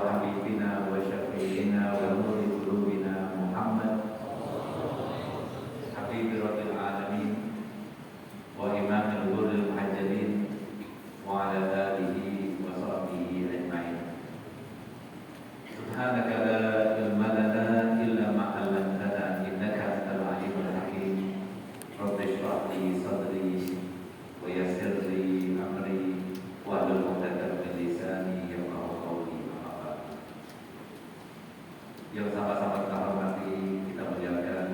وحبيبنا وشفيعنا ونور قلوبنا محمد حبيب رب العالمين وإمام الغر المحجلين وعلى آله وصحبه أجمعين. سبحانك لا علم لنا إلا ما علمتنا إنك أنت العليم الحكيم. رب اشرح لي صدري ويسر لي أمري واحلل عقدة من لساني يفقهوا قولي. أما بعد. Yang sama-sama kita hormati, kita muliakan,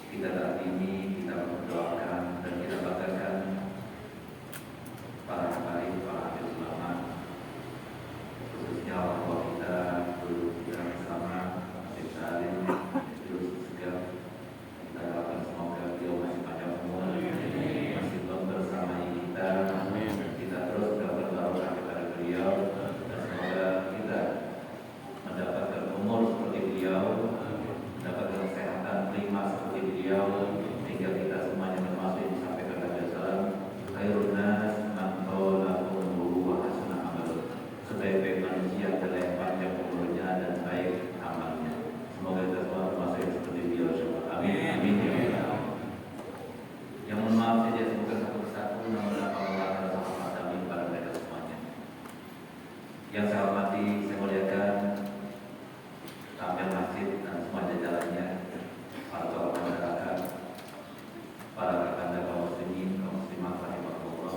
kita takdimi, kita berdoakan dan kita banggakan para habaib, para ahli ulama, khususnya orang tua kita, guru kita bersama, Syekh Salim, Yusuf Segaf. Kita doakan semoga beliau masih panjang umur, masih bersama kita. Kita terus berdoa kepada beliau dan semoga kita mendapatkan umur seperti beliau, mendapatkan kesehatan prima seperti beliau, sehingga kita semuanya termasuk yang disampaikan Nabi SAW, khairun nas man tala umruhu wa hasuna amaluhu. Sebaik-baik manusia adalah yang panjang umurnya dan baik amalnya. Semoga kita semua termasuk yang seperti beliau. Amin. Amin. Yang mohon maaf saja semoga satu persatu nama-nama Allah dan rahmat amin pada mereka semuanya. Yang saya hormati, saya muliakan tampil masjid dan semua jajarannya, para tokoh masyarakat, para rekan kaum muslimin, kaum muslimat rahimahullah.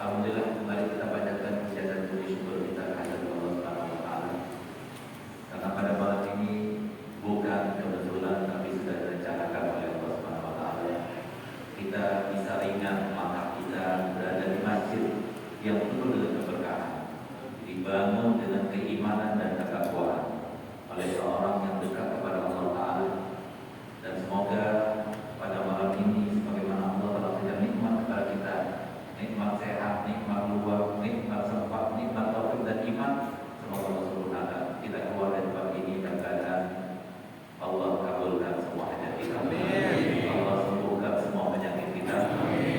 Alhamdulillah, kembali kita panjatkan puja dan puji syukur kita kehadirat Allah Subhanahu wa taala. Karena pada malam ini bukan kebetulan tapi sudah direncanakan oleh Allah Subhanahu wa taala. Kita bisa ringan langkah kita berada di masjid yang penuh dengan keberkahan, dibangun dengan keimanan dan ketakwaan oleh seorang yang dekat kepada Allah Ta'ala. Dan semoga pada malam ini sebagaimana Allah telah berikan nikmat kepada kita, nikmat sehat, nikmat luar, nikmat sempat, nikmat taufik dan iman, semoga Allah Subhanahu kita keluar dari bab ini dalam keadaan Allah kabulkan semua hajat kita. Allah sembuhkan semua penyakit kita,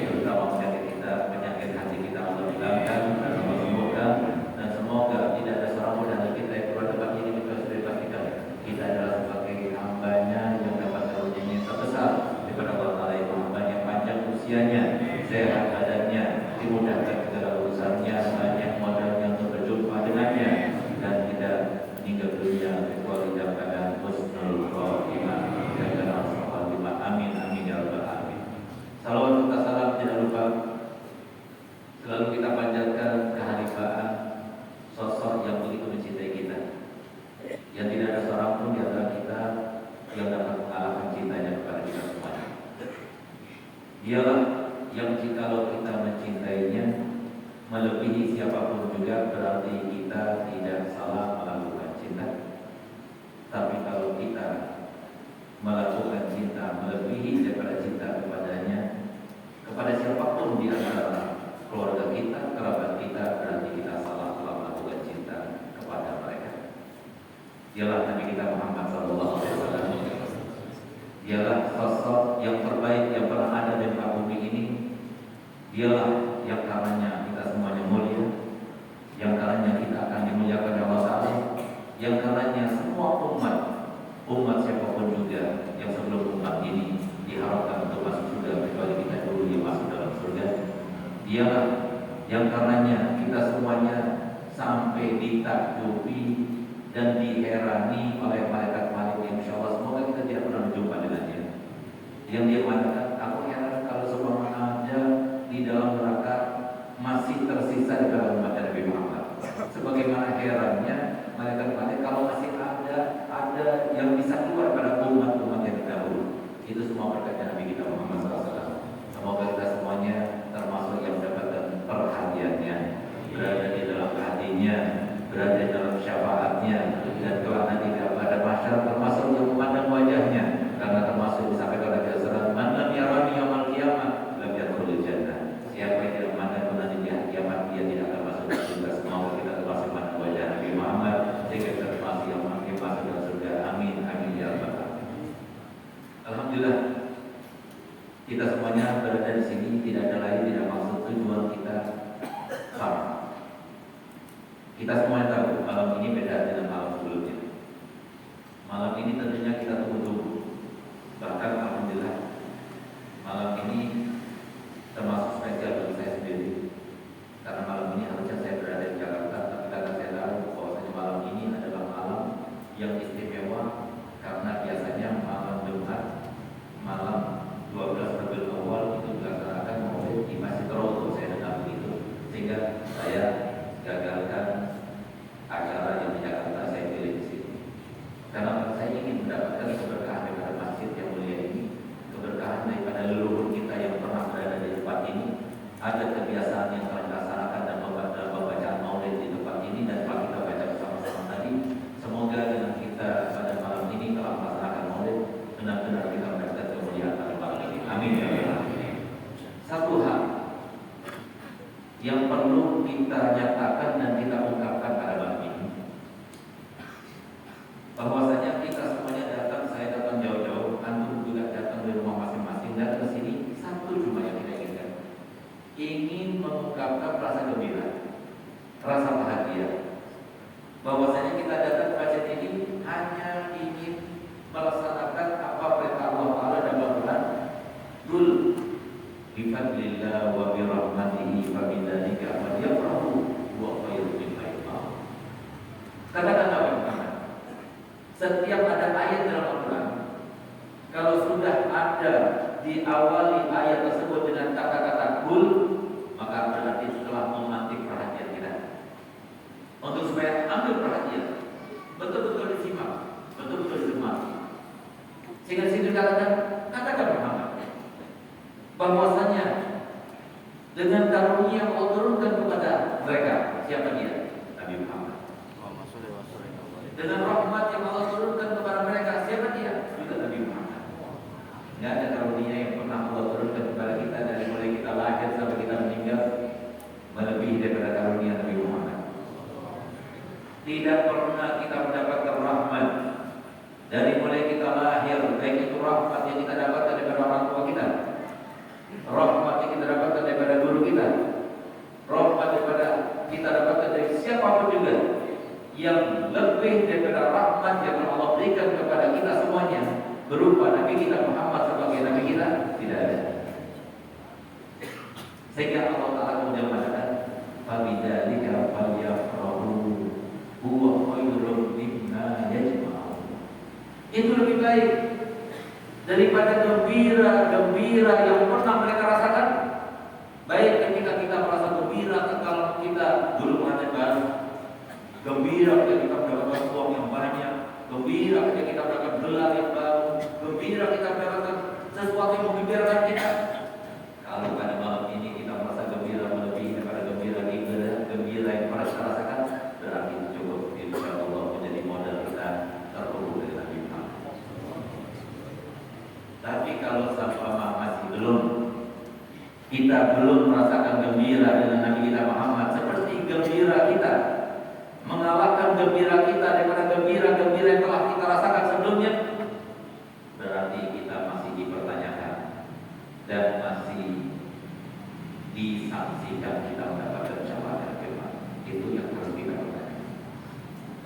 terutama penyakit kita, penyakit hati kita Allah hilangkan dan Allah sembuhkan. Dan semoga tidak ada seorang pun dari kita yang keluar tempat ini kecuali sudah dipastikan kita adalah sebagai hambanya yang dapat karunia yang terbesar daripada Allah Ta'ala, itu hambanya panjang usianya, sehat badannya, dimudahkan segala urusannya, banyak modalnya untuk berjumpa dengannya, dan tidak meninggal dunia kecuali dalam keadaan husnul khotimah dan dalam khotimah. Amin amin ya rabbal alamin. Salawat serta salam tidak lupa selalu kita panjatkan keharibaan sosok yang begitu mencintai kita, yang tidak ada seorang pun di antara kita yang dapat mengalahkan cintanya kepada kita semuanya. Dialah yang jikalau kita mencintainya melebihi siapapun juga, berarti kita tidak salah melakukan cinta. Tapi kalau kita melakukan cinta melebihi daripada cinta kepadanya, kepada siapapun di antara keluarga kita, kerabat kita, berarti kita salah telah melakukan cinta kepada mereka. Dialah Nabi kita Muhammad SAW. Dialah sosok yang terbaik yang pernah ada di muka bumi ini. Dialah yang karenanya kita semuanya mulia, yang karenanya kita akan dimuliakan oleh Allah Ta'ala, yang karenanya semua umat siapapun juga yang sebelum umat ini diharapkan untuk masuk surga kecuali kita dulu yang masuk dalam surga. Dialah yang karenanya kita semuanya sampai ditakjubi dan diherani oleh malaikat-malaikat yang insyaallah semoga kita tidak pernah berjumpa dengannya. Yang dia mengatakan, aku heran kalau semua ada di dalam neraka masih tersisa di dalam umat Nabi Muhammad. Sebagaimana herannya malaikat-malaikat kalau masih ada yang bisa keluar pada umat-umat yang terdahulu. Itu semua berkat Nabi kita Muhammad SAW. Semoga kita semuanya termasuk yang mendapatkan perhatiannya, berada di dalam hatinya, berada di dalam syafaatnya, dan kelak nanti pada masyarakat termasuk yang memandang wajahnya, karena termasuk disampaikan oleh Rasulullah, man lam yarani yaumil qiyamah lam yadkhulul jannah. Siapa yang tidak memandangku nanti di hari kiamat, dia tidak akan masuk ke surga. Semoga kita termasuk memandang wajah Nabi Muhammad sehingga kita termasuk yang masuk ke surga. Amin amin ya rabbal alamin. Alhamdulillah, kita semuanya berada di sini tidak ada lain, tidak maksud tujuan kita sama. Kita semuanya tahu malam ini beda dengan malam sebelumnya. Malam ini tentunya kita tunggu-tunggu. Bahkan alhamdulillah malam ini termasuk spesial bagi saya sendiri. Karena malam ini harusnya saya berada di Jakarta, tapi karena saya tahu bahwasanya malam ini adalah malam yang istimewa karena biasanya malam Jumat, malam 12 Rabiul Awal itu dilaksanakan maulid di Masjid Raudhah, saya dengar begitu. Sehingga saya gagalkan acara yang di Jakarta, saya pilih di sini. Karena saya ingin mendapatkan keberkahan daripada masjid yang mulia ini, keberkahan daripada leluhur kita yang pernah berada di tempat ini. Ada kebiasaan yang telah dilaksanakan dan pembacaan maulid di tempat ini dan telah kita baca bersama-sama tadi. Semoga dengan kita pada malam ini telah melaksanakan maulid, benar-benar kita mendapatkan kemuliaan pada malam ini. Amin ya Allah. Satu hal yang perlu kita nyatakan dan kita ungkapkan pada malam ini, bahwasanya kita semuanya datang, saya datang jauh-jauh, antum juga datang dari rumah masing-masing, datang ke sini. Satu cuma yang kita inginkan, ingin mengungkapkan rasa gembira, rasa bahagia, bahwasanya kita datang ke masjid ini hanya ingin melaksanakan apa perintah Allah Taala dalam Quran. Qul bifadlillah wa birahmatihi fabidzalika falyafrahu huwa khairun mimma yajma'un. Katakan apa Muhammad? Setiap ada ayat dalam Al-Quran, kalau sudah ada diawali ayat tersebut dengan kata-kata qul, maka berarti telah memantik perhatian kita. Untuk supaya ambil perhatian, betul-betul disimak, betul-betul dicermati. Sehingga situ katakan Muhammad, bahwasanya dengan karunia Allah turunkan kepada mereka, siapa dia? Nabi Muhammad. Dengan rahmat yang Allah turunkan kepada mereka, siapa dia? Juga Nabi Muhammad. Tidak ada karunia yang pernah Allah turunkan kepada kita dari mulai kita lahir sampai kita meninggal melebihi daripada karunia Nabi Muhammad. Tidak pernah kita mendapatkan rahmat dari mulai kita lahir, baik itu rahmat yang kita dapatkan daripada orang tua kita, rahmat yang kita dapatkan daripada guru kita, rahmat daripada kita dapatkan dari siapapun juga, yang lebih daripada rahmat yang Allah berikan kepada kita semuanya berupa Nabi kita Muhammad sebagai Nabi kita, tidak ada. Sehingga Allah Ta'ala kemudian mengatakan fabidzalika falyafrahu huwa khairun mimma yajma'un. Itu lebih baik daripada gembira yang pernah mereka rasakan. Baik ketika kita merasa gembira kalau kita dulu pengantin baru, gembira ketika kita mendapatkan uang yang banyak, gembira ketika kita mendapatkan gelar yang baru, gembira kita mendapatkan sesuatu yang menggembirakan kita. Kalau pada malam ini kita merasa gembira melebihi daripada gembira yang pernah kita rasakan, berarti itu cukup, insya Allah menjadi modal kita terhubung dengan Nabi Muhammad. Tapi kalau sama masih belum, kita belum merasakan gembira dengan Nabi kita Muhammad seperti gembira kita mengalahkan gembira kita daripada gembira yang telah kita rasakan sebelumnya, berarti kita masih dipertanyakan dan masih disaksikan kita mendapatkan syafaat firman. Itu yang harus kita pertanyakan.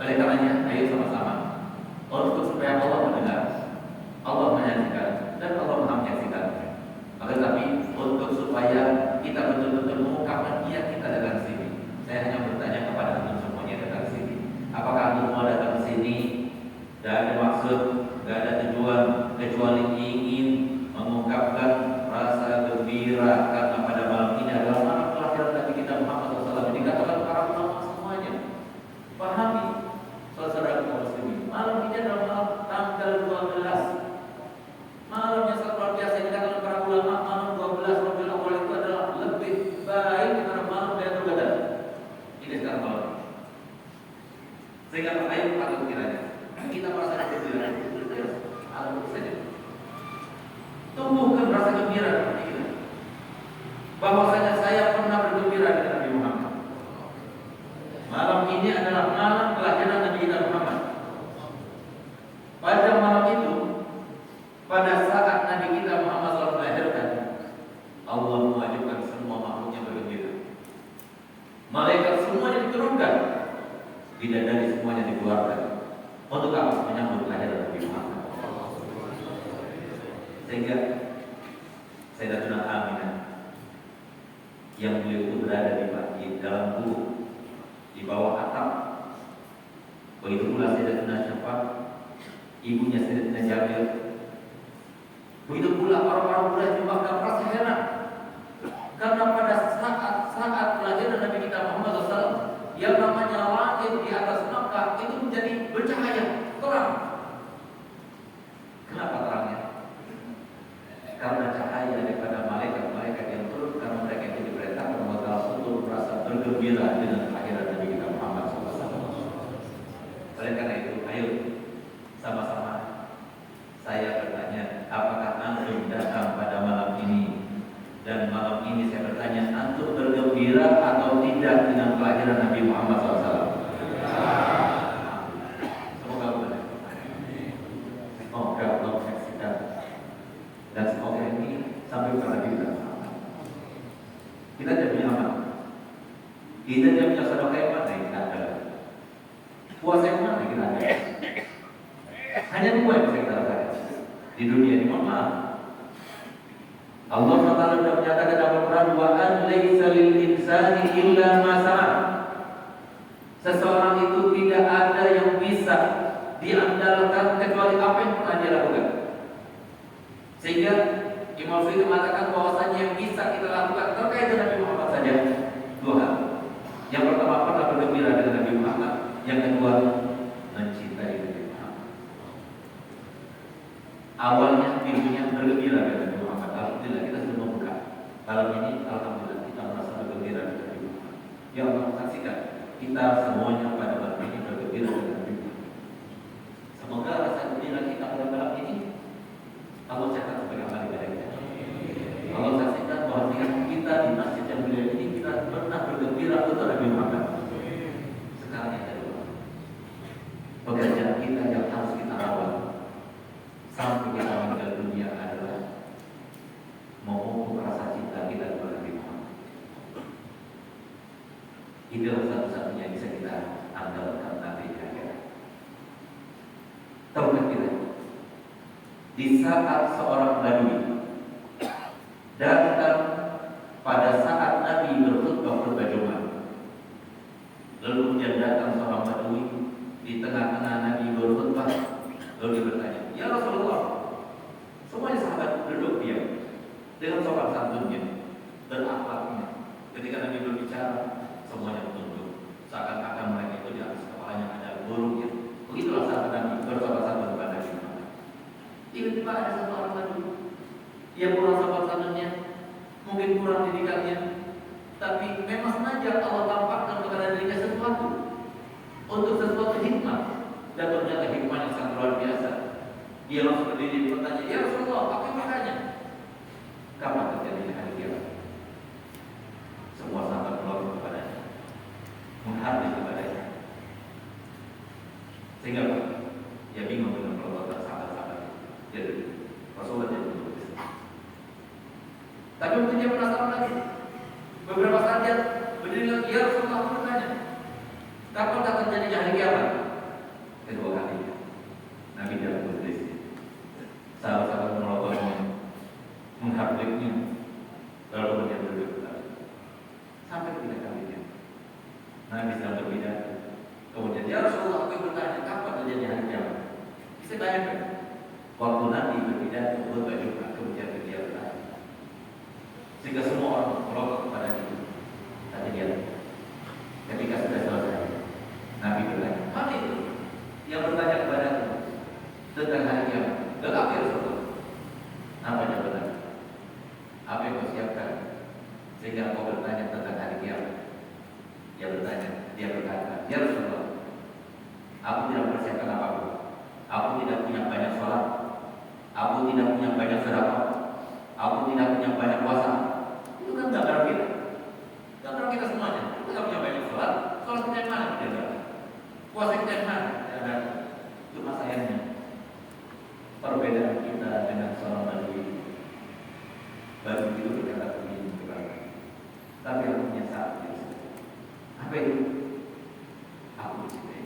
Oleh karenanya, ayo sama-sama untuk supaya Allah mendengar, Allah menyaksikan, dan Allah menyaksikan. Maka tapi untuk supaya kita betul-betul mengungkapkan dia kita datang ke sini. Saya hanya bertanya kepada antum semuanya datang ke sini. Apakah antum mau datang ke sini? Tidak ada maksud, tidak ada tujuan kecuali ingin mengungkapkan rasa gembira karena pada malam ini adalah malam kelahiran Nabi kita Muhammad SAW. Dikatakan para ulama semuanya pahami, saudara kaum muslimin, malam ini adalah malam tanggal 12. Malamnya sangat luar biasa. Dikatakan para ulama malam 12 Rabiul Awal itu adalah lebih baik daripada malam Lailatul Qadar. Ini sekarang malam. Sehingga ayo patut kiranya kita merasa gembira, alhamdulillah saja. Tumbuhkan rasa gembira dalam hati kita, bahwasanya saya pernah bergembira dengan Nabi Muhammad. Malam ini adalah malam kelahiran Nabi kita Muhammad. Pada malam itu, pada saat Nabi kita Muhammad SAW melahirkan, Allah mewajibkan semua makhluknya bergembira. Malaikat semuanya diturunkan bidadari semuanya dikeluarkan. Untuk apa? Menyambut kelahiran Nabi Muhammad. Sehingga Sayyidatuna Aminah yang beliau itu berada di dalam gubuk di bawah atap. Begitu pula Sayyidatuna Syafa, ibunya Sayyidatuna Jabir. Begitu pula orang-orang Quraisy di Makkah merasa heran karena pada saat kelahiran Nabi kita Muhammad SAW yang namanya langit di atas Makkah itu menjadi bercahaya terang. Kenapa terangnya? Karena cahaya daripada malaikat-malaikat yang turun, karena mereka itu diperintahkan Allah Ta'ala untuk merasa bergembira dengan kelahiran Nabi kita Muhammad SAW. Oleh karena itu, ayo sama-sama saya bertanya, apakah antum datang pada malam ini? Dan malam ini saya bertanya, antum bergembira atau tidak dengan kelahiran Nabi Muhammad SAW? Semoga benar. Semoga Allah menyaksikan dan semoga ini sampai pada kita. Kita tidak punya amal, kita tidak punya sedekah yang mana yang kita ada, puasa yang mana yang kita ada. Hanya dua yang bisa kita lakukan di dunia ini. Mohon maaf, Allah SWT sudah menyatakan dalam Al-Quran, wa an laisa lil insani illa ma sa'a. Seseorang itu tidak ada yang bisa diandalkan kecuali apa yang pernah dia lakukan. Sehingga Imam Syafi'i mengatakan bahwasanya yang bisa kita lakukan terkait dengan Nabi Muhammad saja dua hal. Yang pertama, pernah bergembira dengan Nabi Muhammad. Yang kedua, mencintai Nabi Muhammad. Awalnya ibunya bergembira dengan Nabi Muhammad. Alhamdulillah kita sudah membuka malam ini. Alhamdulillah kita merasa bergembira dengan Nabi Muhammad. Ya Allah, saksikan kita semuanya pada malam ini bergembira dengan Nabi Muhammad. Semoga rasa gembira kita pada malam ini Allah catat sebagai amal ibadah kita. Allah saksikan bahwa kita di masjid yang mulia ini kita pernah bergembira untuk Nabi Muhammad. Sekarang yang kedua, pekerjaan kita yang harus kita rawat sampai kita meninggal dunia adalah memupuk rasa cinta kita kepada Nabi Muhammad. Itulah satu-satunya yang bisa kita andalkan nanti di akhirat. Tahukah kita, di saat seorang Badui datang pada saat Nabi berkhutbah Jumat, lalu kemudian datang seorang Badui di tengah-tengah Nabi berkhutbah, lalu dia bertanya, ya Rasulullah, semuanya sahabat duduk diam dengan sopan santunnya dan akhlaknya. Ketika Nabi berbicara, semuanya menunduk, seakan-akan mereka itu di atas kepalanya ada burungnya. Begitulah sahabat Nabi bersopan santun kepada Nabi Muhammad. Tiba-tiba ada satu orang Badui, dia kurang sopan santunnya, mungkin kurang didikannya, tapi memang sengaja Allah tampakkan kepada dirinya sesuatu untuk sesuatu hikmah, dan ternyata hikmahnya sangat luar biasa. Dia langsung berdiri bertanya, ya Rasulullah, apa yang makanya? Kapan terjadinya hari kiamat? Semua sahabat melorot kepadanya, menghardik kepadanya, sehingga dia bingung dengan perbuatan sahabat-sahabat. Jadi Rasulullah jadi begitu. Tapi mungkin dia penasaran lagi. Beberapa saat dia berdiri lagi, ya Rasulullah, aku bertanya, kapan akan terjadinya hari kiamat? Kedua kalinya Nabi tidak berselisih. Sahabat-sahabat melorotnya, menghardiknya, lalu kemudian duduk lagi. Sampai ketiga kalinya Nabi sedang berbicara. Kemudian, ya Rasulullah, aku bertanya, kapan terjadi hari kiamat? Bisa bayangkan, waktu Nabi berbicara khutbah Jumat, kemudian dia bertanya, sehingga semua orang merokok kepada dia. Tapi dia, ketika sudah selesai, Nabi bertanya, mana itu yang bertanya kepada aku tentang hari kiamat? Dan apa ya Rasulullah? Apa jawabannya? Apa yang kau siapkan sehingga kau bertanya tentang hari kiamat? Dia berkata, ya Rasulullah, aku tidak mempersiapkan apapun. Aku tidak punya banyak sholat, aku tidak punya banyak sedekah, aku tidak punya banyak puasa. Itu kan gambar kita. Gambar kita semuanya. Kita tidak punya banyak sholat kita yang mana? Tidak. Puasa kita yang mana? Tidak. Itu masalahnya. Perbedaan kita dengan seorang Badui. Badui itu berkata begini kepada, tapi aku punya satu. Apa itu? Aku mencintai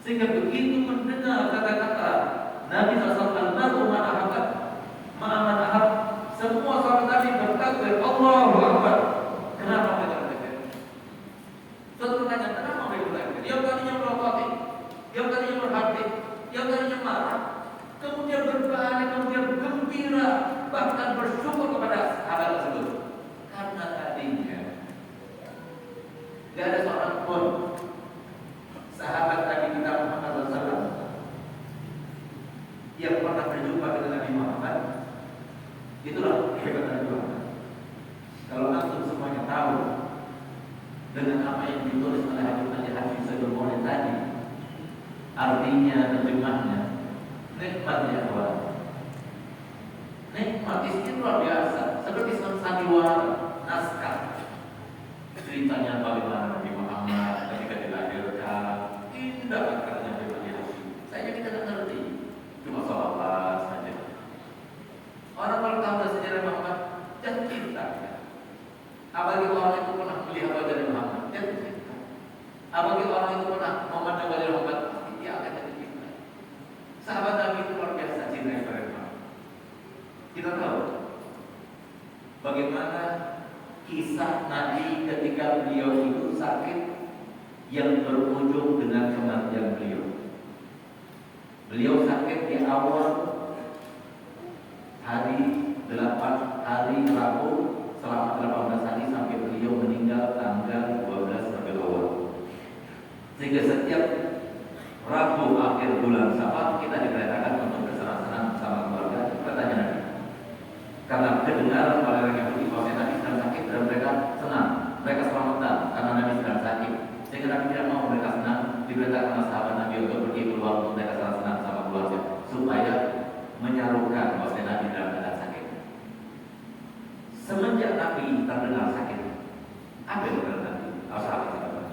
Sehingga begitu mendengar kata-kata Nabi SAW al-mar'u ma'aman ahab, semua sahabat Nabi bertakbir Allahu Akbar. Kenapa mereka bertakbir? Suatu pertanyaan, kenapa mereka bertakbir? Yang tadinya melopati, yang tadinya berhati, yang tadinya marah, kemudian berbalik, kemudian gembira, bahkan bersyukur kepada sahabat tersebut. Karena tadinya tidak ada seorang pun sahabat Nabi kita Muhammad SAW yang pernah berjumpa dengan Nabi Muhammad. Itulah kehebatan Nabi Muhammad. Kalau antum semuanya tahu dengan apa yang ditulis oleh Habib Sayyidul Maulid tadi, artinya, terjemahnya, nikmat ya kawan. Nikmat itu luar biasa, seperti sandiwara, naskah. Ceritanya bagaimana Nabi Muhammad ketika dilahirkan, indah katanya Nabi Hashim. Saya kita tidak ngerti, cuma sahabat saja. Orang kalau tahu sejarah Muhammad, jatuh cinta. Apalagi orang itu pernah melihat wajah Muhammad, jatuh cinta. Apalagi orang itu pernah memandang wajah Muhammad, dia akan jatuh cinta. Sahabat Nabi itu luar biasa cinta kepada Muhammad. Kita tahu bagaimana kisah Nabi ketika beliau itu sakit yang berujung dengan kematian beliau. Beliau sakit di awal hari 8 hari Rabu selama 18 hari sampai beliau meninggal tanggal 12 Rabiul Awal. Sehingga setiap Rabu akhir bulan Safar kita diperintahkan untuk bersenang-senang bersama keluarga. Pertanyaan Nabi, karena kedengaran oleh orang Yahudi bahwa Nabi sedang sakit dan mereka senang, mereka selamatan karena Nabi sedang sakit. Sehingga Nabi tidak mau mereka senang, diperintahkan oleh sahabat Nabi untuk pergi keluar untuk mereka senang sama keluarga supaya menyarukan bahwa Nabi dalam keadaan sakit. Semenjak Nabi terdengar sakit, apa yang terjadi? Sahabat-sahabat,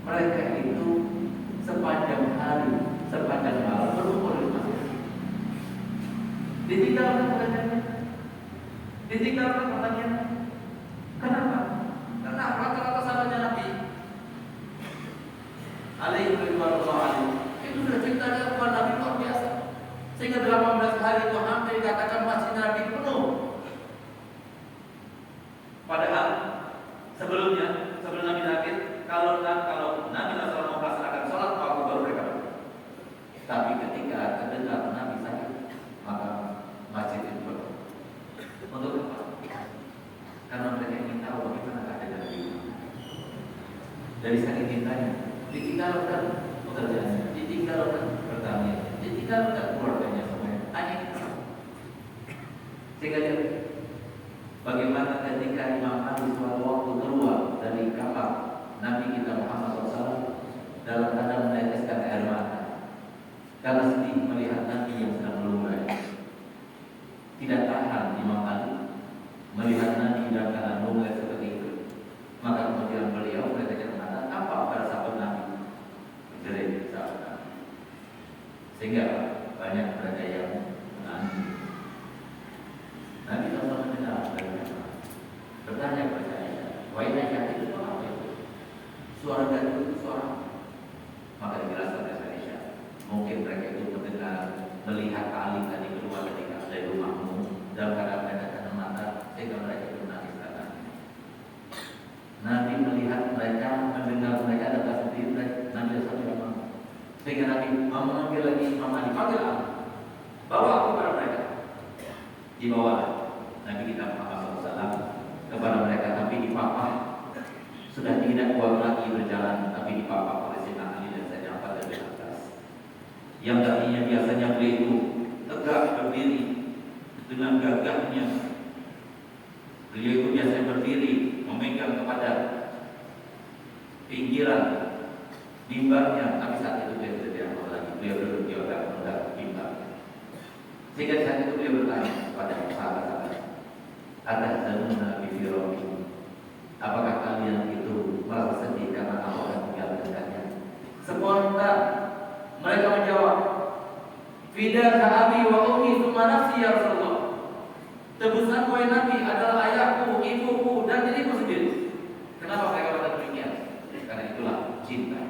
mereka itu sepanjang hari, sepanjang malam berkumpul di masjid. Ditinggalkan pertanyaannya, ditinggalkan pertanyaannya. Kenapa? Karena rata-rata sahabatnya Nabi alaihi wasallam itu sudah cintanya kepada Nabi luar biasa. Sehingga 18 hari itu hampir dikatakan masjid Nabi penuh. Padahal sebelumnya, sebelum Nabi sakit, kalau Nabi SAW mau melaksanakan sholat, waktu baru mereka pergi. Tapi ketika terdengar Nabi sakit, maka masjid itu penuh. Untuk apa? Karena mereka ingin tahu bagaimana keadaan Nabi. Dari saking cintanya, ditinggalkan pekerjaannya, ditinggalkan pertaniannya, ditinggalkan keluarganya semuanya. Hanya itu. Sehingga dia bagaimana ketika Imam Ali suatu waktu keluar dari kamar Nabi kita Muhammad SAW dalam keadaan meneteskan air mata karena sedih melihat Nabi yang sedang melumbai. Tidak tahan Imam Ali melihat Nabi dalam keadaan melumbai seperti itu. Maka kemudian beliau meneteskan mata, apa pada sahabat Nabi? Menjerit sahabat Nabi. Sehingga banyak berada yang menangis. Nabi SAW mendengar bertanya kepada Aisyah, wahai Aisyah, itu apa itu? Suara dari itu suara. Maka dijelaskan oleh Aisyah, mungkin mereka itu mendengar, melihat Ali tadi keluar ketika dari rumahmu dalam keadaan meneteskan mata, sehingga mereka itu menangis karena Nabi melihat mereka, mendengar mereka datang sendiri, Nabi SAW sehingga Nabi memanggil lagi Imam Ali, panggil Ali, bawa aku kepada mereka. Dibawa Nabi kita Muhammad SAW kepada mereka, tapi dipapah. Sudah tidak kuat lagi berjalan, tapi dipapah oleh Sayyidina Ali dan Sayyidina Abbas dari atas. Yang tadinya biasanya beliau itu tegak berdiri dengan gagahnya. Beliau itu biasanya berdiri memegang kepada pinggiran mimbarnya, tapi saat itu beliau tidak mau lagi. Beliau duduk di atas mimbar. Sehingga saat itu beliau bertanya kepada sahabat-sahabat, atahzanuna bi firaqi? Apakah kalian itu merasa sedih karena Allah akan meninggalkan kalian? Spontan mereka menjawab, fidaka abi wa ummi tsumma nafsi ya Rasulullah. Tebusan wahai Nabi adalah ayahku, ibuku, dan diriku sendiri. Kenapa mereka berkata demikian? Karena itulah cinta.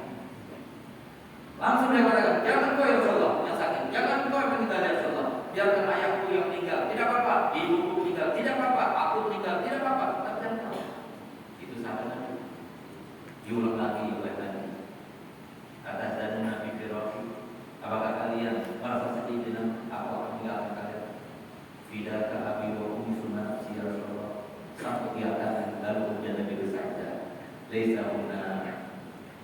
Langsung dia katakan, jangan kau ya Rasulullah yang sakit, jangan kau yang meninggal ya Rasulullah. Biarkan ayahku yang meninggal, tidak apa-apa. Ibuku meninggal, tidak apa-apa. Aku meninggal, tidak apa-apa. Tapi jangan tahu. Itu sahabat Nabi. Diulang lagi oleh Nabi. Kata dan Nabi Firafi, apakah kalian merasa sedih dengan apa yang meninggalkan kalian? Fidaka abi wa ummi sunnah ya Rasulullah. Sampai dia kata, lalu kemudian Nabi bersabda, Laisa huna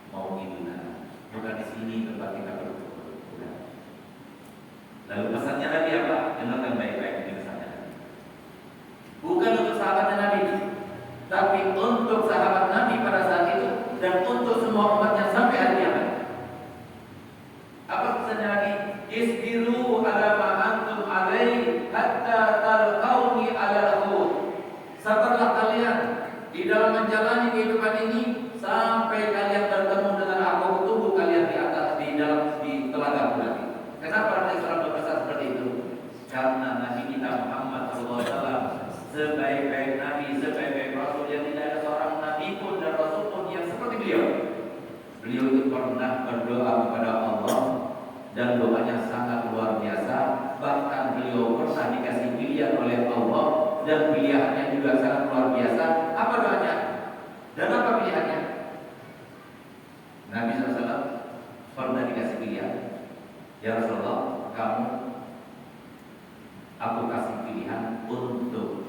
mau'iduna. Bukan di sini tempat kita berkumpul. Bukan. Lalu pesannya Nabi apa? Dengarkan baik-baik ini pesannya Nabi. Bukan untuk sahabat Nabi, tapi untuk sahabat Nabi pada saat itu dan untuk semua umatnya sampai hari kiamat. Apa pesannya Nabi? Isbiru ala ma antum alaihi hatta talqauni ala al-hud. Sabarlah kalian di dalam menjalani kehidupan ini sampai kalian bertemu dengan aku, tunggu kalian di atas di telaga nanti. Kenapa Nabi SAW berpesan seperti itu? Karena Nabi kita Muhammad SAW sebaik-baik Nabi, sebaik-baik Rasul yang tidak ada seorang Nabi pun dan Rasul pun yang seperti beliau. Beliau itu pernah berdoa kepada Allah dan doanya sangat luar biasa. Bahkan beliau pernah dikasih pilihan oleh Allah dan pilihannya juga sangat luar biasa. Apa doanya? Dan apa pilihannya? Nabi SAW pernah dikasih pilihan. Ya Rasulullah, aku kasih pilihan untuk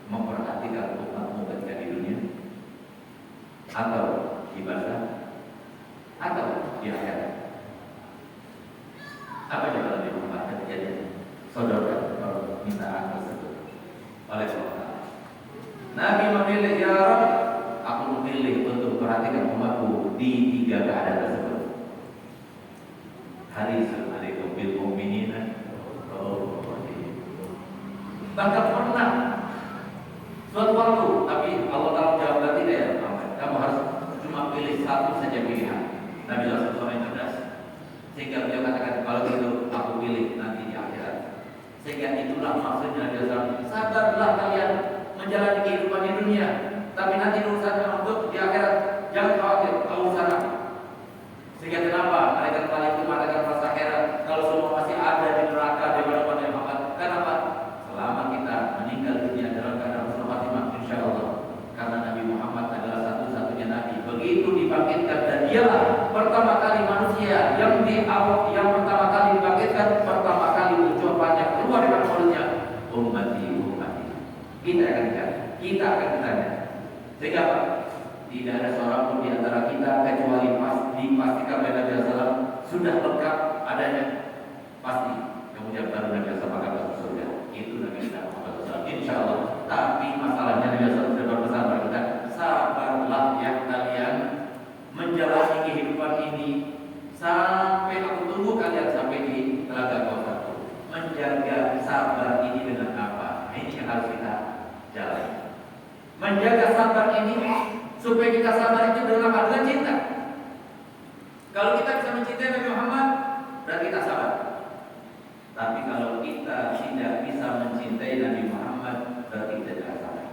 memperhatikan umatmu ketika di dunia, atau di barzah, atau di akhirat. Apa jawaban Nabi Muhammad kejadian? Sodorkan permintaan tersebut oleh Allah. Nabi memilih, ya Rabb, aku memilih untuk perhatikan umatku di tiga keadaan tersebut. Harisun alaikum bil mu'minina. Bahkan pernah suatu waktu, tapi Allah tahu jawaban tidak ya Muhammad. Kamu harus cuma pilih satu saja pilihan. Nabi SAW yang cerdas, sehingga beliau katakan, kalau gitu aku pilih nanti di akhirat. Sehingga itulah maksudnya Nabi SAW, sabarlah kalian menjalani kehidupan di dunia, tapi nanti urusan untuk di akhirat jangan khawatir, urusan apa. Sehingga kenapa mereka kali itu mengatakan rasa heran kalau semua masih ada di neraka di mana-mana yang Muhammad? Kenapa? Selama kita meninggal dunia dalam keadaan husnul khatimah, insya Allah, karena Nabi Muhammad adalah satu-satunya Nabi. Begitu dibangkitkan dan dialah pertama kali manusia yang pertama kali dibangkitkan, pertama kali ucapannya keluar dari mulutnya, ummati ummati. Kita akan ditanya. Sehingga apa? Tidak ada seorang pun di antara kita kecuali dipastikan oleh Nabi SAW sudah lengkap adanya, pasti. Kemudian baru Nabi SAW akan masuk surga. Itu Nabi kita Muhammad SAW, insya Allah. Tapi masalahnya Nabi SAW sudah berpesan kepada kita, sabarlah yang kalian menjalani kehidupan ini sampai aku tunggu kalian sampai di telaga Kautsar. Menjaga sabar ini dengan apa? Ini yang harus kita jalani. Menjaga sabar ini supaya kita sabar itu dalam adalah cinta. Kalau kita bisa mencintai Nabi Muhammad, berarti kita sabar. Tapi kalau kita tidak bisa mencintai Nabi Muhammad, berarti kita tidak sabar.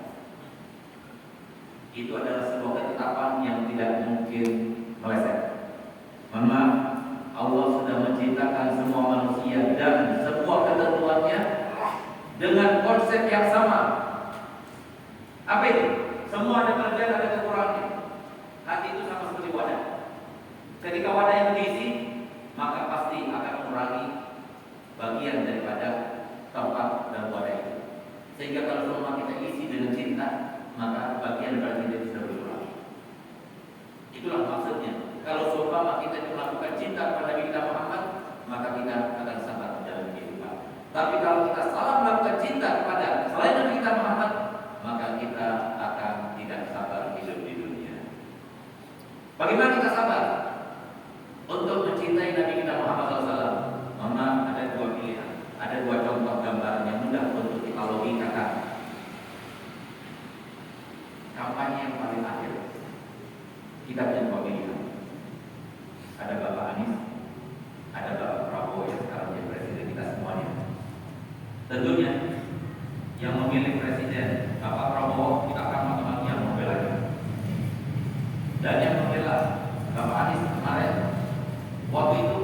Itu adalah sebuah ketetapan yang tidak mungkin meleset. Mohon maaf, Allah sudah menciptakan semua manusia dan sebuah ketentuannya dengan konsep yang sama. Apa itu? Semua ada kelebihan, ada kekurangannya. Hati itu sama seperti wadah. Ketika wadah yang diisi, maka pasti akan mengurangi bagian daripada tempat dan wadah itu. Sehingga kalau semua kita isi dengan cinta, maka bagian daripada cinta itu sudah berkurang. Itulah maksudnya. Kalau seumpama kita melakukan cinta kepada Nabi kita Muhammad, maka kita akan sabar dalam kehidupan. Tapi kalau kita salah melakukan cinta kepada selain Nabi kita Muhammad, maka kita akan tidak sabar hidup di dunia. Bagaimana kita sabar untuk mencintai Nabi kita Muhammad SAW? Memang ada dua pilihan, ada dua contoh gambaran yang mudah untuk kita logikakan. Kampanye yang paling akhir, kita punya dua pilihan. Ada Bapak Anies, ada Bapak Prabowo yang sekarang jadi presiden kita semuanya. Tentunya yang memilih presiden Bapak Prabowo, kita akan maki-maki yang membelanya. Dan yang membela Bapak Anies kemarin, waktu itu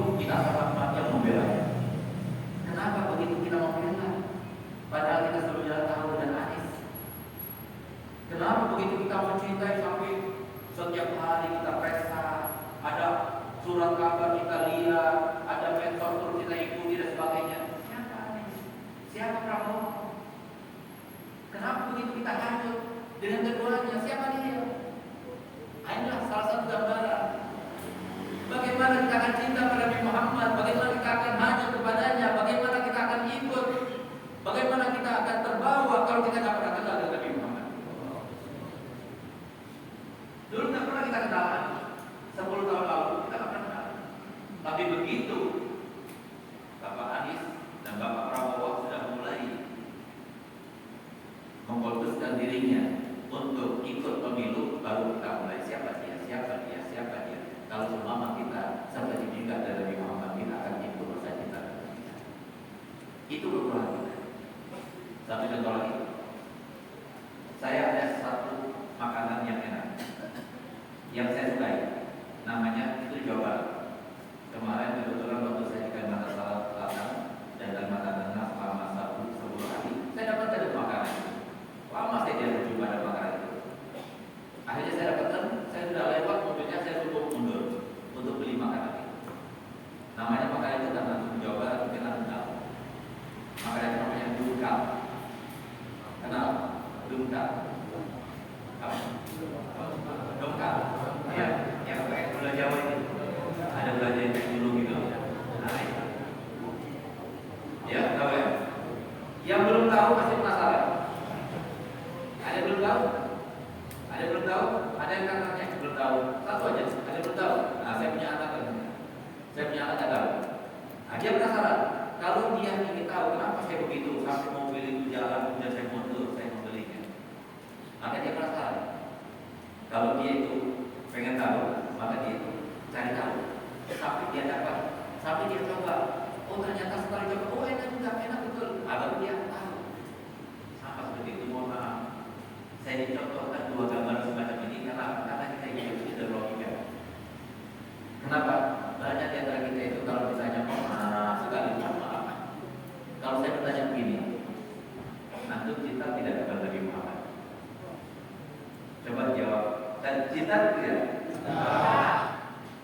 tahajud dengan keduanya. Siapa dia? Inilah salah satu gambaran bagaimana kita akan cinta pada Nabi Muhammad, bagaimana kita akan hanyut kepadanya, bagaimana kita akan ikut, bagaimana kita akan terbawa kalau kita tidak pernah kenal dengan Nabi Muhammad. Dulu tidak pernah kita kenal, 10 tahun lalu kita tidak pernah kenal. Tapi begitu Bapak Anies dan Bapak Prabowo sudah mulai memutuskan dirinya untuk ikut pemilu, baru kita mulai siapa dia. Kalau semua kita seperti juga dari Nabi Muhammad, kita akan ikut urusan kita. Itu berulang kita. Satu contoh lagi, saya ada satu makanan yang enak, yang saya sukai, namanya itu Jawa Barat. Kemarin kebetulan waktu saya di Kalimantan Selatan dan Kalimantan Tengah selama 10 hari, saya dapat ada makanan itu. Lama saya tidak berjumpa ada makanan itu. Akhirnya saya dapatkan, saya sudah lewat mobilnya, saya cukup mundur untuk beli makanan itu. Namanya makanan itu karena Jawa Barat mungkin Anda kenal. Makanan itu namanya dungkal. Kenal? Dungkal. Apa? Dungkal. Ya, yang pakai gula Jawa ini. Ada belajar dulu gitu. Nah, itu. Ya, tahu ya? Yang belum tahu pasti penasaran. Ada belum tahu? Ada belum tahu? Ada yang katanya belum tahu. Satu aja. Ada belum tahu? Nah, saya punya anak kan. Saya punya anak nggak tahu. Nah, dia penasaran. Kalau dia ingin tahu kenapa saya begitu sampai mobil itu jalan kemudian saya mundur, saya membelinya. Maka dia penasaran. Kalau dia itu pengen tahu, maka dia itu cari tahu. Sampai dia dapat, sampai dia coba. Oh ternyata setelah coba, oh enak juga, enak betul. Baru dia tahu. Sama seperti itu, mohon maaf. Saya dicontohkan 2 gambar semacam ini karena kita hidup di dalam logika. Kenapa? Banyak di antara kita itu kalau misalnya sekali maaf. Kalau saya bertanya begini, nanti cinta tidak kepada Nabi Muhammad. Coba jawab. Dan cinta tidak?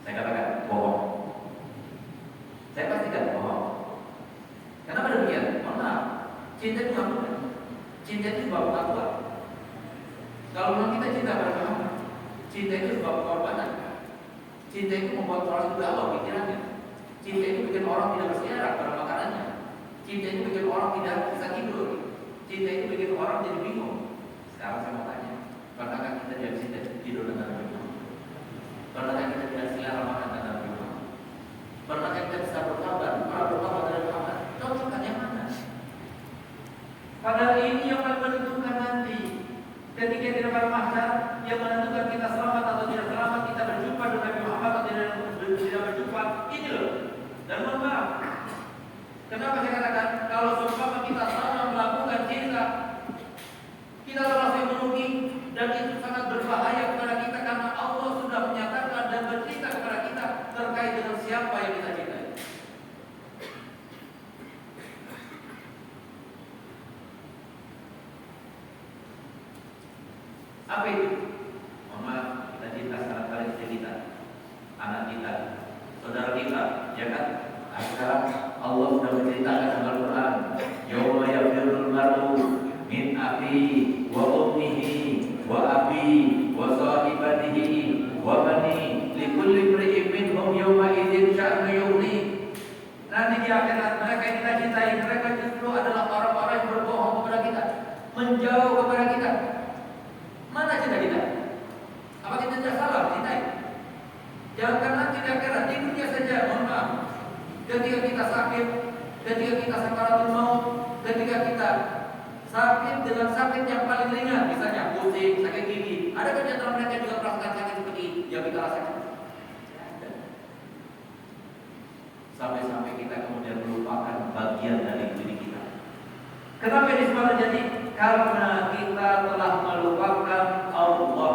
Saya katakan bohong. Saya pastikan bohong. Kenapa demikian? Mohon maaf. Cinta itu nggak mudah. Cinta itu sebab takwa. Kalau memang kita cinta pada Muhammad, cinta itu sebab pengorbanan. Cinta itu membuat orang itu galau pikirannya. Cinta itu bikin orang tidak berselera pada makanannya. Cinta itu bikin orang tidak bisa tidur. Cinta itu bikin orang jadi bingung. Sekarang saya mau tanya, pernahkah kita tidak bisa tidur dengan Nabi Muhammad? Pernahkah kita tidak selera makan dengan Nabi Muhammad? Pernahkah kita bisa berkorban dengan Muhammad? Contohkan yang mana? Padahal ini yang akan menentukan nanti. Ketika di depan mahsyar yang menentukan kita selamat atau tidak selamat, kita berjumpa dengan Nabi Muhammad atau tidak berjumpa, ini loh. Dan mohon maaf, kenapa saya katakan kalau seumpama kita sama melakukan cinta, kita terlalu merugi dan itu sangat berbahaya kepada kita karena Allah sudah menyatakan dan bercerita kepada kita terkait dengan siapa yang kita cintai. Apa itu? Mohon maaf, kita cinta sangat-sangat istri kita, anak kita, saudara kita, ya kan? Nah, sekarang Allah sudah menceritakan dalam Al-Quran, Yawma yafirrul mar'u min akhihi wa ummihi wa abihi wa sahibatihi wa bani likulli imri'in minhum yawma idzin sya'nu yughni. Nanti di akhirat mereka yang kita cintai, mereka justru adalah orang-orang yang berbohong kepada kita, menjauh kepada kita. Mana cinta kita? Apa kita tidak salah cintai? Jangan nanti di akhirat, di dunia saja, mohon maaf. Ketika kita sakit, ketika kita sakaratul maut, ketika kita sakit dengan sakit yang paling ringan, misalnya pusing, sakit gigi, adakah di antara mereka juga merasakan sakit seperti yang kita rasakan? Sampai-sampai kita kemudian melupakan bagian dari diri kita. Kenapa ini semua terjadi? Karena kita telah melupakan Allah.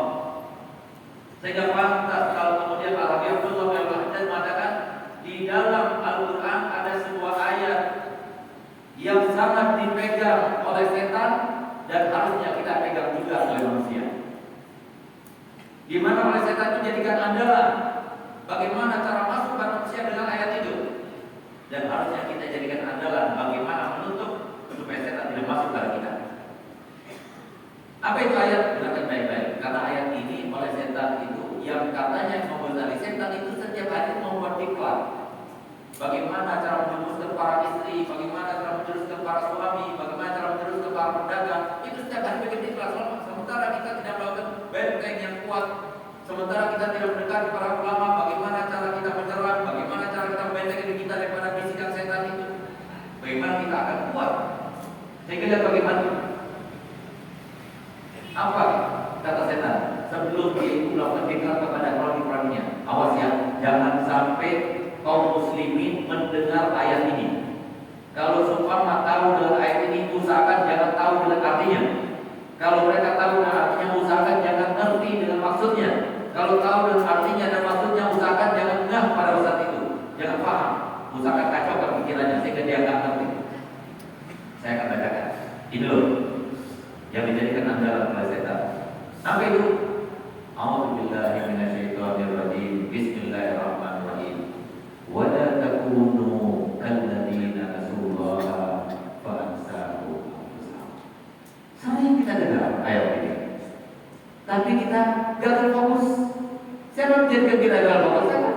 Sehingga pantas kalau kemudian Al-Habibullah Al-Wahid mengatakan di dalam Al-Quran ada sebuah ayat yang sangat dipegang oleh setan dan harusnya kita pegang juga oleh manusia. Di mana oleh setan itu jadikan andalan bagaimana cara masuk manusia dengan ayat itu, dan harusnya kita jadikan andalan bagaimana menutup supaya setan tidak masuk ke kita. Apa itu ayat? Dengarkan baik-baik. Karena ayat ini oleh setan itu yang katanya membebani setan itu setiap hari membuat iklan. Bagaimana cara menjuruskan para istri, bagaimana cara menjuruskan para suami, bagaimana cara menjuruskan para pedagang. Itu setiap hari bikin iklan. Sementara kita tidak melakukan benteng yang kuat, sementara kita tidak mendekati para ulama, bagaimana cara kita menyerang, bagaimana cara kita membentengi diri kita daripada bisikan setan itu. Bagaimana kita akan kuat. Sehingga lihat bagaimana. Apa kata setan? Sebelum dia itu melakukan iklan kepada orang-orangnya, awas ya, jangan sampai kaum muslimin mendengar ayat ini. Kalau seumpama tahu dengan ayat ini, usahakan jangan tahu dengan artinya. Kalau mereka tahu dengan artinya, usahakan jangan ngerti dengan maksudnya. Kalau tahu dengan artinya dan maksudnya, usahakan jangan ngah pada saat itu. Jangan paham, usahakan kacaukan pikirannya sehingga dia nggak ngerti. Saya akan bacakan. Ini loh yang dijadikan andalan oleh setan. Apa itu? A'udzubillahi minasyaitonirrajim. Bismillahirrahmanirrahim. Wa la takunu kalladzina nasullaha fa ansahum anfusahum. Sering kita dengar ayat ini, tapi kita gagal fokus. Siapa yang bikin kita gagal fokus? Siapa?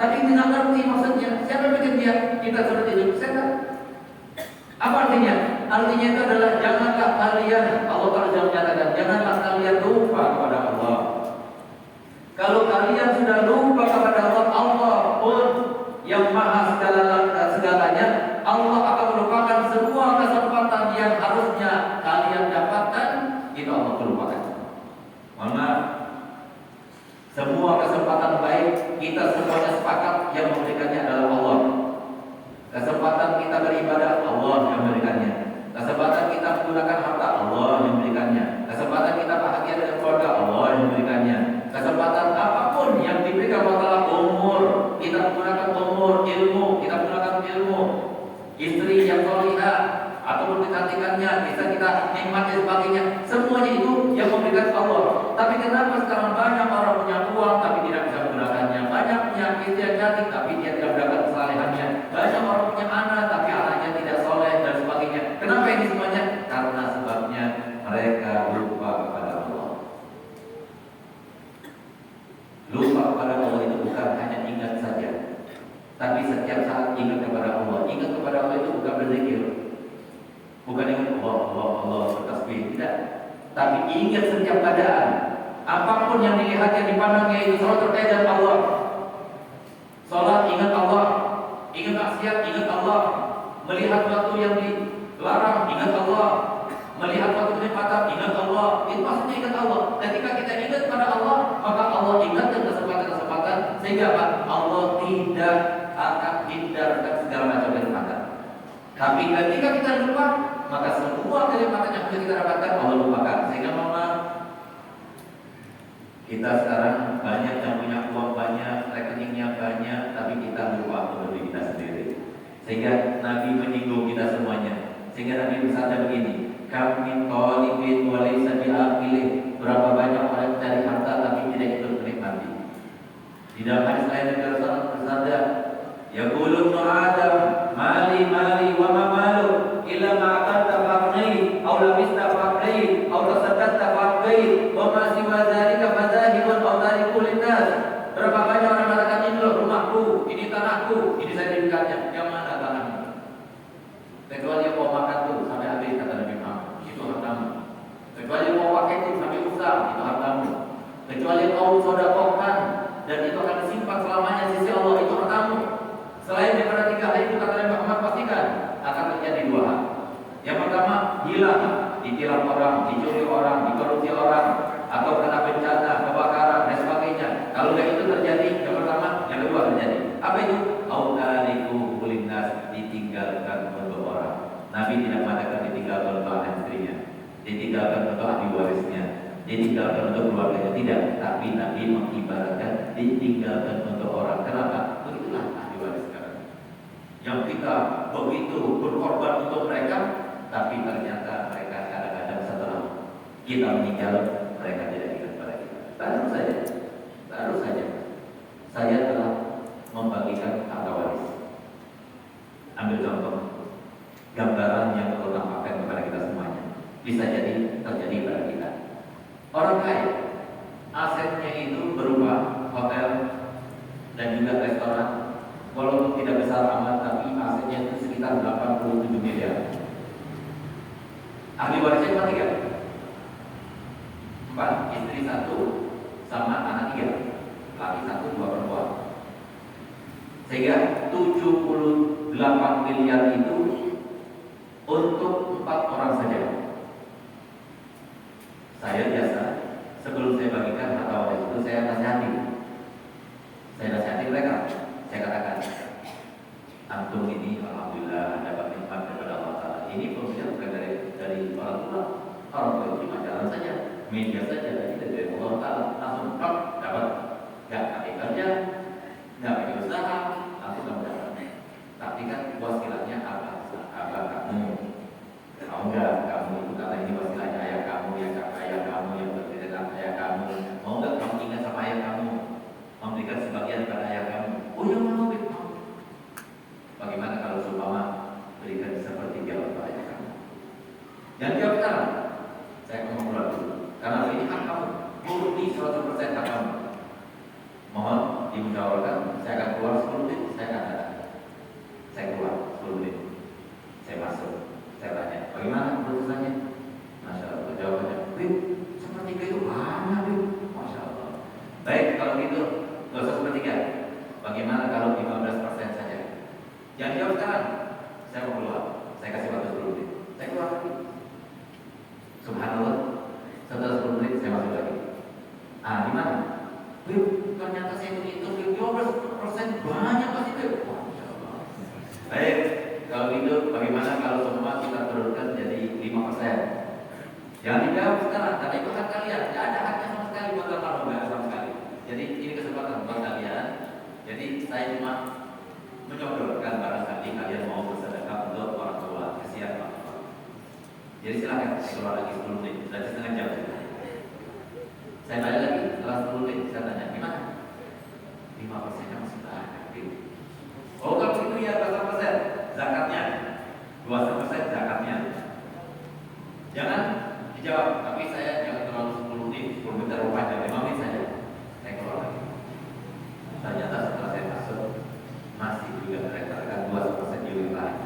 Tapi tidak ngerti maksudnya. Siapa yang bikin kita seperti itu? Siapa? Apa artinya? Artinya itu adalah janganlah kalian, Allah Ta'ala menyatakan, janganlah kalian lupa kepada Allah. Kalau kalian sudah lupa kepada Allah, Allah pun yang maha segalanya, Allah akan melupakan semua kesempatan yang harusnya kalian dapatkan, itu Allah melupakan. Mohon maaf, semua kesempatan baik kita semuanya sepakat yang memberikannya adalah Allah. Kesempatan kita beribadah, Allah yang memberikannya. Kesempatan kita menggunakan harta, Allah yang memberikannya. Kesempatan kita bahagia dengan keluarga, Allah yang memberikannya. Kesempatan apapun yang diberikan Allah, umur, kita menggunakan umur, ilmu, kita menggunakan ilmu, istri yang solihah, ataupun kecantikannya, bisa kita nikmati sebagainya. Semuanya itu yang memberikan Allah. Tapi kenapa sekarang banyak orang punya uang tapi tidak bisa menggunakannya? Banyak punya istri yang cantik tapi dia tidak mendapatkan kesalehannya. Banyak orang punya anak tapi anaknya tidak soleh dan sebagainya. Kenapa ini semuanya? Karena sebabnya mereka lupa kepada Allah. Lupa kepada Allah itu bukan hanya ingat saja, tapi setiap saat ingat kepada Allah. Ingat kepada Allah itu bukan berzikir, bukan ingat Allah bertasbih, tidak. Tapi ingat setiap keadaan. Apapun yang dilihat, yang dipandangnya itu selalu terkait dengan Allah. Salat ingat Allah, ingat maksiat ingat Allah, melihat waktu yang dilarang ingat Allah, melihat waktu kenikmatan ingat Allah. Itu maksudnya ingat Allah. Ketika kita ingat pada Allah, maka Allah ingatkan kesempatan-kesempatan sehingga apa? Allah tidak akan hindarkan segala macam kenikmatan. Tapi ketika kita lupa, maka semua kenikmatan yang kita dapatkan Allah lupakan. Sehingga mama, kita sekarang banyak yang punya uang banyak, rekeningnya banyak, tapi kita lupa untuk diri kita sendiri. Sehingga Nabi menyinggung kita semuanya. Sehingga Nabi bersabda begini, kam min talibin wa laysa bi'aqilin. Berapa banyak orang mencari harta tapi tidak ikut menikmati. Di dalam hadis lain Nabi Rasulullah bersabda, yaqulu ibnu Adam, mali wa ma malu illa ma aqadta faqri aw labista faqri aw tasaddaqta faqri wa ma siwa dzalika fadahibun aw tarikul linnas. Berapa banyak orang mengatakan ini loh rumahku, ini tanahku, ini saya diberikannya. Yang mana tanahmu? Kecuali yang mau makan tuh sampai habis, kata Nabi Muhammad, itu hartamu. Kecuali yang mau pakai itu sampai usang, itu hartamu. Kecuali yang mau sedekahkan dan itu akan disimpan selamanya di sisi Allah, itu hartamu. Selain daripada 3 hal itu, kata Nabi Muhammad, pastikan akan terjadi 2 hal. Yang pertama, hilang, ditilang orang, dicuri orang, dikorupsi orang, atau kena bencana, kebakaran dan sebagainya. Kalau tidak itu terjadi, yang pertama, yang kedua terjadi. Apa itu? Autariku kulinas, ditinggalkan untuk orang. Nabi tidak mengatakan ditinggalkan untuk anak istrinya, ditinggalkan untuk ahli warisnya, ditinggalkan untuk keluarganya, tidak. Tapi Nabi mengibaratkan ditinggalkan untuk orang. Kenapa? Begitulah ahli waris sekarang. Yang kita begitu berkorban untuk mereka, tapi ternyata mereka kadang-kadang setelah kita meninggal, mereka tidak ingat pada kita. Baru saja saya telah membagikan harta waris. Ambil contoh gambaran yang Allah tampakkan kepada kita semuanya. bisa jadi terjadi pada kita. Orang kaya, asetnya itu berupa hotel dan juga restoran, walaupun tidak besar amat, tapi asetnya itu sekitar 87 miliar. Ahli warisnya cuma 3, 4, istri 1, sama anak 3, laki 1, 2 perempuan. Sehingga 78 miliar itu untuk 4 orang saja. Saya biasa sebelum saya bagikan harta waris itu saya nasihati mereka. Saya katakan, antum ini alhamdulillah dapat nikmat daripada Allah Taala. Ini pemberian bukan dari orang tua. Orang tua itu cuma jalan saja, media saja, tidak dari Allah Taala. Langsung dapat, nggak pakai kerja, nggak pakai usaha, langsung dapat. Tapi kan wasilahnya apa kamu? Mau nggak kamu itu karena ini wasilahnya ayah kamu, yang ayah kamu, yang berbeda ayah kamu. Mau nggak kamu ingat sama ayah kamu, memberikan sebagian pada ayah kamu? Oh ya mau. Bagaimana kalau seumpama berikan sepertiga untuk ayah kamu? Jangan jawab sekarang. Saya akan keluar dulu. Karena ini hak kamu, murni 100% hak kamu. Mohon dimusyawarahkan. Saya akan keluar 10 menit. Saya akan datang. Saya keluar 10 menit. Saya masuk. Saya tanya, bagaimana keputusannya? Masya Allah, jawabannya, Bim, sepertiga itu banyak, Bim. Masya Allah. Baik, kalau gitu, gak usah sepertiga. Bagaimana kalau 15% saja? Jangan jawab sekarang. Saya mau keluar. Saya kasih waktu 10 menit. Saya keluar lagi. Subhanallah. Setelah 10 menit, saya masuk lagi. Gimana? Bim, ternyata saya itu 15% banyak pasti, Bim. Masya Allah. Baik. Kalau gitu, bagaimana kalau semua kita turunkan jadi 5%? Jangan dijawab sekarang, karena itu hak kalian. Tidak ada haknya sama sekali buat orang, nggak ada sama sekali. Jadi ini kesempatan buat kalian. Jadi saya cuma menyodorkan barangkali kalian mau bersedekah untuk orang tua, kasihan Pak. Jadi silakan, saya keluar lagi 10 menit, berarti setengah jam. Saya balik lagi setelah 10 menit, saya tanya, gimana? 5%-nya masih banyak. Oh kalau itu ya 20%. Zakatnya 20% zakatnya. Jangan dijawab, tapi saya jangan terlalu 10 menit, 10 menit terlalu panjang, 5 menit saja. Saya keluar lagi. Ternyata setelah saya masuk masih juga mereka 20% juga lain.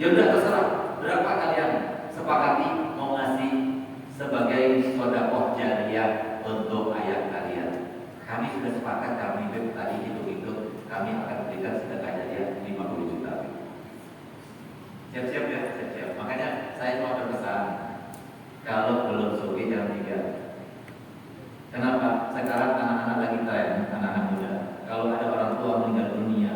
Ya udah terserah, berapa kalian sepakati mau ngasih sebagai sedekah jariyah untuk ayah kalian? Kami sudah sepakat, kami tadi hitung-hitung, kami akan berikan sedekah jariyah 50 juta. Siap-siap ya, siap-siap. Makanya saya mau berpesan, kalau belum suki jangan tinggal. Kenapa? Sekarang anak-anak lagi tren, anak-anak muda. Kalau ada orang tua meninggal dunia,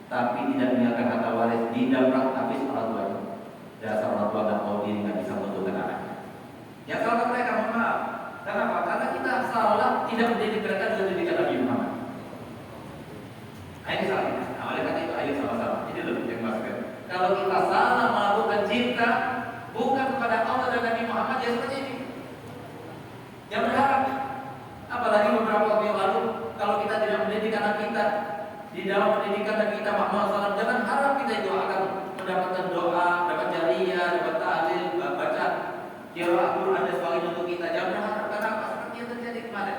tapi tidak meninggalkan harta waris, didaprak habis orang tuanya. Dasar orang tua nggak mau diri, nggak bisa menentukan anaknya. Ya kalau mereka mohon maaf. Kenapa? Karena kita salah tidak mendidik mereka dengan didikan Nabi Muhammad. Ini salah. Nah, oleh karena itu ayo sama-sama. Ini loh yang masukkan. Kalau kita salah melakukan cinta bukan kepada Allah dan Nabi Muhammad, ya seperti ini. Jangan berharap. Apalagi beberapa waktu yang lalu, kalau kita tidak mendidik anak kita di dalam pendidikan Nabi kita Muhammad SAW, jangan harap kita itu akan mendapatkan doa, dapat jariyah, dapat ta'lil, baca qiraat Quran dan sebagainya untuk kita. Jangan berharap, karena apa? Seperti yang terjadi kemarin.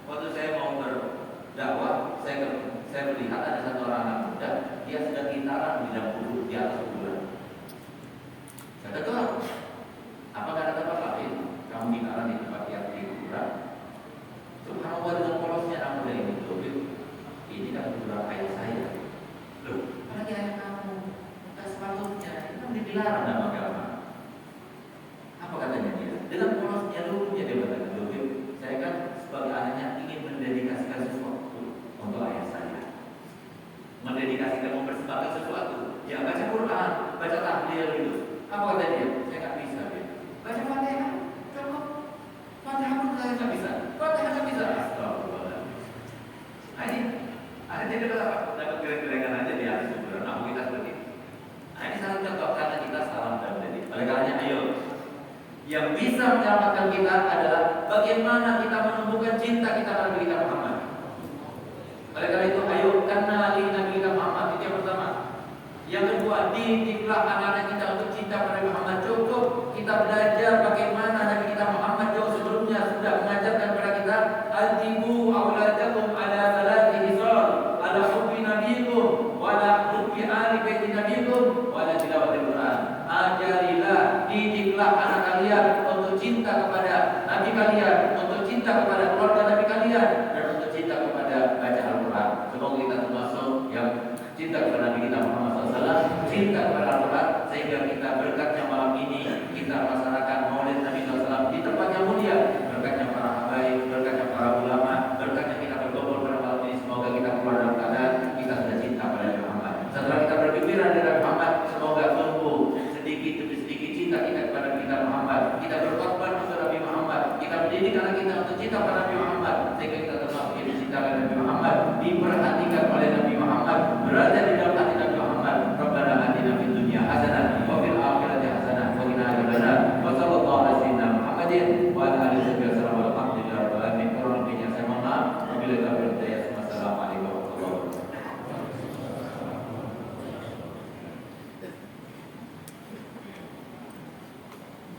Waktu saya mau berdakwah, saya melihat ada satu orang anak muda, dia sedang gitaran di dalam kubur, di atas kuburan. Saya tegur, apakah ada tempat lain kamu gitaran di tempat yang di kuburan? Subhanallah, dengan polosnya anak muda ini, ini kan kuburan ayah saya. Loh, apalagi ayah kamu? Tak sepatutnya, itu kan dilarang dalam agama. Apa katanya dia? Dengan polosnya dulunya dia berkata, saya kan sebagai anaknya ingin mendedikasikan sesuatu untuk ayah saya. Mendedikasikan, mempersembahkan sesuatu. Ya baca Quran, baca tahlil gitu. Apa kata dia? Saya nggak bisa. Dia. Baca Fatihah, cukup. Fatihah pun saya nggak bisa. Fatihah nggak bisa. Astagfirullah. Nah ini, akhirnya dia dapat gereng-gerengan aja di atas kuburan. Nah kita seperti ini. Nah ini salah contoh karena kita salah dalam mendidik. Oleh karenanya, ayo. Yang bisa menyelamatkan kita adalah bagaimana kita menumbuhkan cinta kita pada Nabi kita Muhammad. Oleh karena itu, ayo kenali Nabi kita Muhammad, itu yang pertama. Yang kedua, didiklah anak-anak kita untuk cinta pada Muhammad. Cukup kita kita belajar bagaimana Nabi kita Muhammad jauh sebelumnya sudah mengajarkan kepada kita, "Altibu auladakum ala salati hisal, ala hubbi nabiyikum, wa ala hubbi ali baiti nabiyikum, wa ala tilawatil Quran." Ajarilah, didiklah anak kalian untuk cinta kepada Nabi kalian, untuk cinta kepada keluarga Nabi kalian, dan untuk cinta kepada baca Al-Quran. Semoga kita termasuk yang cinta kepada Nabi kita Muhammad SAW, cinta kepada Al-Quran, sehingga kita berkatnya malam ini kita laksanakan Maulid Nabi SAW di tempat yang mulia, berkatnya para habaib, berkatnya para ulama, berkatnya kita berkumpul pada malam ini. Semoga kita keluar dalam keadaan kita sudah cinta pada Nabi Muhammad. Setelah kita bergembira dengan Nabi Muhammad, semoga tumbuh sedikit demi sedikit cinta kita kepada kita Muhammad. Kita berkorban untuk Nabi Muhammad, kita mendidik anak kita untuk cinta pada Nabi Muhammad, sehingga kita termasuk yang dicintakan Nabi Muhammad, diperhatikan oleh Nabi Muhammad, berada di dalam hati Nabi Muhammad. Rabbana atina fid dunya hasanah wa fil akhirati hasanah wa qina adzabannar. Wa sallallahu alaihi wa sallam Muhammadin wa ala